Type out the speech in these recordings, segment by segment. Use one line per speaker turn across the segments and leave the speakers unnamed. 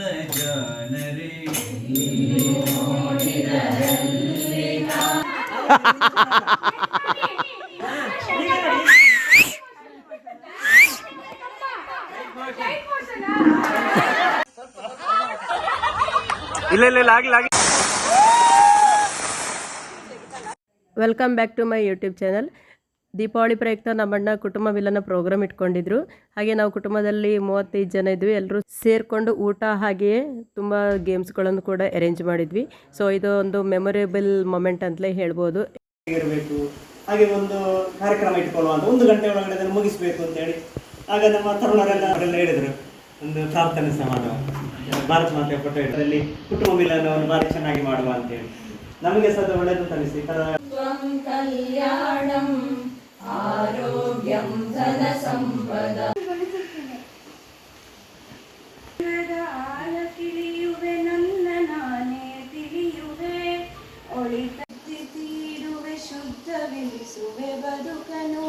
ಬಲ್ಲ ಜಾನರೇ
ಇಲ್ಲ ಆಗಲಿ. Welcome back to my YouTube channel. Deepavali ಪ್ರಯುಕ್ತ ನಮ್ಮಣ್ಣ ಕುಟುಂಬ ಮಿಲನ ಪ್ರೋಗ್ರಾಮ್ ಇಟ್ಕೊಂಡಿದ್ರು. ಹಾಗೆ ನಾವು ಕುಟುಂಬದಲ್ಲಿ 35 ಜನ ಇದ್ವಿ. ಎಲ್ಲರೂ ಸೇರಿಕೊಂಡು ಊಟ ಹಾಗೆಯೇ ತುಂಬ ಗೇಮ್ಸ್ಗಳನ್ನು ಕೂಡ ಅರೇಂಜ್ ಮಾಡಿದ್ವಿ. ಸೊ ಇದು ಒಂದು ಮೆಮೊರೇಬಲ್ ಮೊಮೆಂಟ್ ಅಂತಲೇ ಹೇಳ್ಬೋದು.
ಇರಬೇಕು ಹಾಗೆ ಒಂದು ಕಾರ್ಯಕ್ರಮ ಇಟ್ಕೊಳ್ಳುವ ಅಂತ 1 ಗಂಟೆ ಒಳಗಡೆ ಅದನ್ನು ಮುಗಿಸ್ಬೇಕು ಅಂತ ಹೇಳಿ ಆಗ ನಮ್ಮ ತರುಣರೆಲ್ಲ ಅವರೆಲ್ಲ ಹೇಳಿದರು, ಒಂದು ಪ್ರಾರ್ಥನೆ ಸಹ ಮಾಡುವ, ಭಾರತ ಮಾತೆಯ ಫೋಟೋ ಇದರಲ್ಲಿ ಕುಟುಂಬ ಮಿಲನವನ್ನು ಭಾರಿ ಚೆನ್ನಾಗಿ ಮಾಡುವ ಅಂತೇಳಿ ನಮಗೆ ಸಹ ಅದು ಒಳ್ಳೆಯದು ಅನಿಸಿ. ಕಲ್ಯಾಣಂ ಆರೋಗ್ಯಂ ಧನ ಸಂಪದ
ತಿಳಿಯುವೆ ನನ್ನ ನಾನೇ ತಿಳಿಯುವೆ ಒಳಿತತ್ತಿ ತೀರುವೆ ಶುದ್ಧವೆನಿಸುವೆ ಬದುಕನು.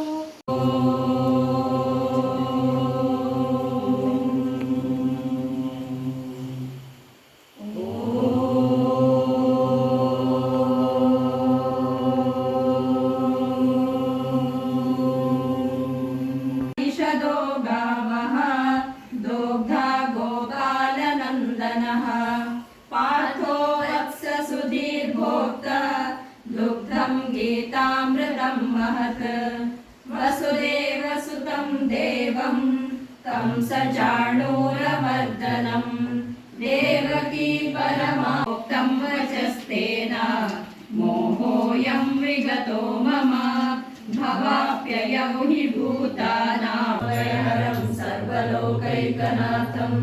गीतामृतं महत् वसुदेवसुतं देवं कंसचाणूरमर्दनं देवकी परमोक्तं वचस्तेन मोहोऽयं विगतो मम भवाप्ययं हि भूतानां सर्वलोकैकनाथं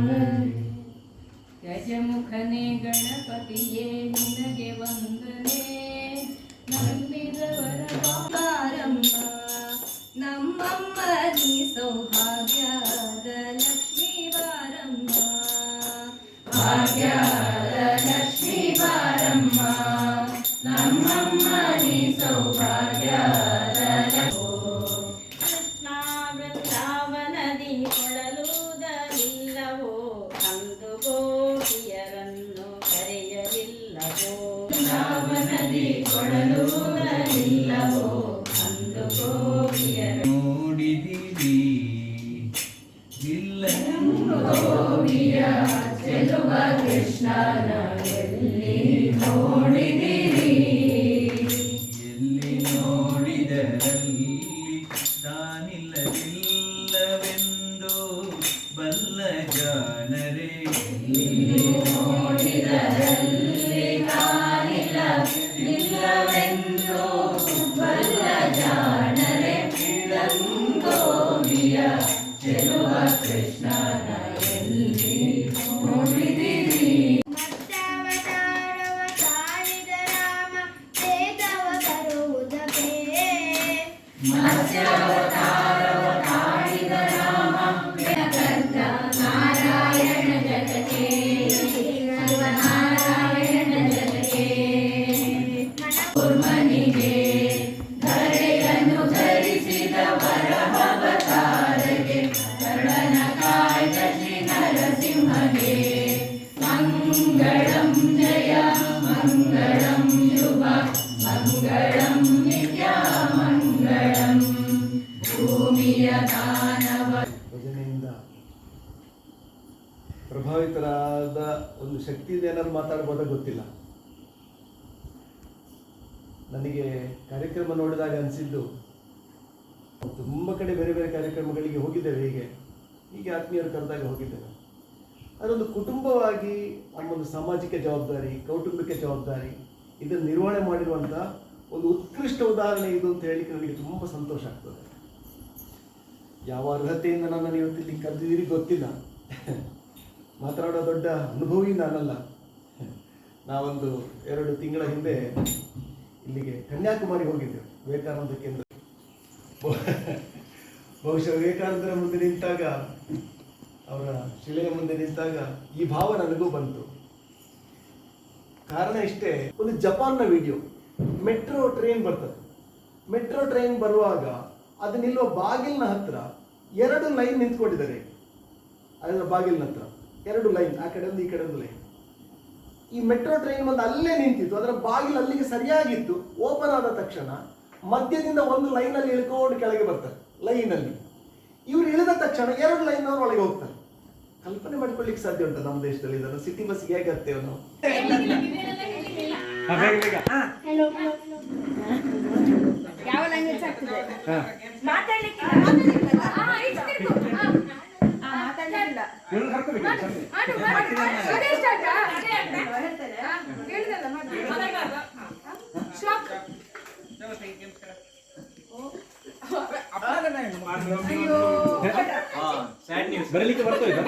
गजमुखने गणपतिये निनगे वन्दने ನಮ್ಮಮ್ಮ ನೀ ಸೌಭಾಗ್ಯದ ಲಕ್ಷ್ಮೀ ಬಾರಮ್ಮ ಭಾಗ್ಯದ ಲಕ್ಷ್ಮೀ ಬಾರಮ್ಮ ನಮ್ಮಮ್ಮ ನೀ ಸೌಭಾಗ್ಯದ ಕೃಷ್ಣ ವೃಂದಾವನದಿ ಕೊಳಲುವುದರಿಲ್ಲವೋ ಅಂದು ಗೋಪಿಯರನ್ನು ಕರೆಯಲಿಲ್ಲವೋ ವೃಂದಾವನದಿ ಕೊಳಲುವುದರಿಲ್ಲವೋ ಅಂದು
ನೋಡಿದಿರಿ ಇಲ್ಲ
ಗೋಪಿಯ ಚೆಲುವ ಕೃಷ್ಣನ ಎಲ್ಲಿ ನೋಡಿದಿರಿ
ಎಲ್ಲಿ ನೋಡಿದರಲ್ಲಿ ತಾನಿಲ್ಲವೆಂದು ಬಲ್ಲ ಜಾನರೇ
ನೋಡಿದರಲ್ಲಿ ತಾನಿಲ್ಲವೆಂದು ಬಲ್ಲ ಜಾಣರೆ ಗೋಪಿಯ ಚೆಲುವ ಕೃಷ್ಣನ ಎಲ್ಲಿ ನೋಡಿದಿರಿ. ಮತ್ಸ್ಯಾವತಾರವ ತಾಳಿದ ರಾಮ ವೇದವ ತರುವುದಕ್ಕೆ ಮತ್ಸ್ಯಾವತಾರವ ತಾಳಿದ ರಾಮ ಕರ್ತ ನಾರಾಯಣ ಜಗಕ್ಕೆ ನಾರಾಯಣ ಜಗಕ್ಕೆ ಮನಿಗೆ ಧರೆಯನ್ನು ಧರಿಸಿದ ವರಹವತಾರಗೆ ಕರ್ಣನ ಕಾಯ್ದ ಶ್ರೀ ನರಸಿಂಹಗೆ ಮಂಗಳಂ ಜಯ ಮಂಗಳಂ ಶುಭ ಮಂಗಳಂ ನಿತ್ಯ ಮಂಗಳಂ ಭೂಮಿಯ ದಾನವ
ಭಜನೆಯಿಂದ ಪ್ರಭಾವಿತರಾದ ಒಂದು ಶಕ್ತಿ ಇದೆ ಏನಾದ್ರು ಮಾತಾಡ್ಬೋದ ಗೊತ್ತಿಲ್ಲ. ನನಗೆ ಕಾರ್ಯಕ್ರಮ ನೋಡಿದಾಗ ಅನಿಸಿದ್ದು, ತುಂಬ ಕಡೆ ಬೇರೆ ಬೇರೆ ಕಾರ್ಯಕ್ರಮಗಳಿಗೆ ಹೋಗಿದ್ದೇವೆ, ಹೀಗೆ ಆತ್ಮೀಯರು ಕರೆದಾಗ ಹೋಗಿದ್ದೇವೆ. ಅದೊಂದು ಕುಟುಂಬವಾಗಿ ನಮ್ಮೊಂದು ಸಾಮಾಜಿಕ ಜವಾಬ್ದಾರಿ, ಕೌಟುಂಬಿಕ ಜವಾಬ್ದಾರಿ ಇದನ್ನು ನಿರ್ವಹಣೆ ಮಾಡಿರುವಂಥ ಒಂದು ಉತ್ಕೃಷ್ಟ ಉದಾಹರಣೆ ಇದು ಅಂತ ಹೇಳಲಿಕ್ಕೆ ನನಗೆ ತುಂಬ ಸಂತೋಷ ಆಗ್ತದೆ. ಯಾವ ಅರ್ಹತೆಯಿಂದ ನನ್ನನ್ನು ಇವತ್ತಿಲ್ಲಿ ಕರೆದಿದ್ದೀರಿ ಗೊತ್ತಿಲ್ಲ, ಮಾತನಾಡೋ ದೊಡ್ಡ ಅನುಭವಿ ನಾನಲ್ಲ. ನಾವೊಂದು 2 ತಿಂಗಳ ಹಿಂದೆ ಇಲ್ಲಿಗೆ ಕನ್ಯಾಕುಮಾರಿ ಹೋಗಿದ್ದೆವು, ವಿವೇಕಾನಂದ ಕೇಂದ್ರ. ಬಹುಶಃ ವಿವೇಕಾನಂದರ ಮುಂದೆ ನಿಂತಾಗ, ಅವರ ಶಿಲೆಯ ಮುಂದೆ ನಿಂತಾಗ ಈ ಭಾವ ನನಗೂ ಬಂತು. ಕಾರಣ ಇಷ್ಟೇ, ಒಂದು ಜಪಾನ್ನ ವಿಡಿಯೋ, ಮೆಟ್ರೋ ಟ್ರೈನ್ ಬರ್ತದೆ. ಮೆಟ್ರೋ ಟ್ರೈನ್ ಬರುವಾಗ ಅದು ನಿಲ್ಲುವ ಬಾಗಿಲಿನ ಹತ್ರ 2 ಲೈನ್ ನಿಂತ್ಕೊಂಡಿದ್ದಾರೆ. ಅದರ ಬಾಗಿಲಿನ ಹತ್ರ 2 ಲೈನ್, ಆ ಕಡೆ ಒಂದು ಈ ಕಡೆ ಒಂದು ಲೈನ್. ಈ ಮೆಟ್ರೋ ಟ್ರೈನ್ ಬಂದು ಅಲ್ಲೇ ನಿಂತಿತ್ತು, ಅದರ ಬಾಗಿಲು ಅಲ್ಲಿಗೆ ಸರಿಯಾಗಿತ್ತು. ಓಪನ್ ಆದ ತಕ್ಷಣ ಮಧ್ಯದಿಂದ ಒಂದು ಲೈನಲ್ಲಿ ಇಳ್ಕೊಂಡು ಕೆಳಗೆ ಬರ್ತಾರೆ ಲೈನಲ್ಲಿ. ಇವ್ರು ಇಳಿದ ತಕ್ಷಣ 2 ಲೈನ್ ಅವರು ಒಳಗೆ ಹೋಗ್ತಾರೆ. ಕಲ್ಪನೆ ಮಾಡ್ಕೊಳ್ಳಿಕ್ಕೆ ಸಾಧ್ಯ ಉಂಟು ನಮ್ಮ ದೇಶದಲ್ಲಿ ಇದನ್ನು? ಸಿಟಿ ಬಸ್ಗೆ ಹೇಗೆ ಹತ್ತೇವೆ ನಾವು?
ಯಾವ ಲ್ಯಾಂಗ್ವೇಜ್ ಆಗ್ತದೆ ಮಾತಾಡ್ಲಿಕ್ಕೆ
ಬರಲಿಕ್ಕೆ ಬರ್ತೋಯ್ತಾ?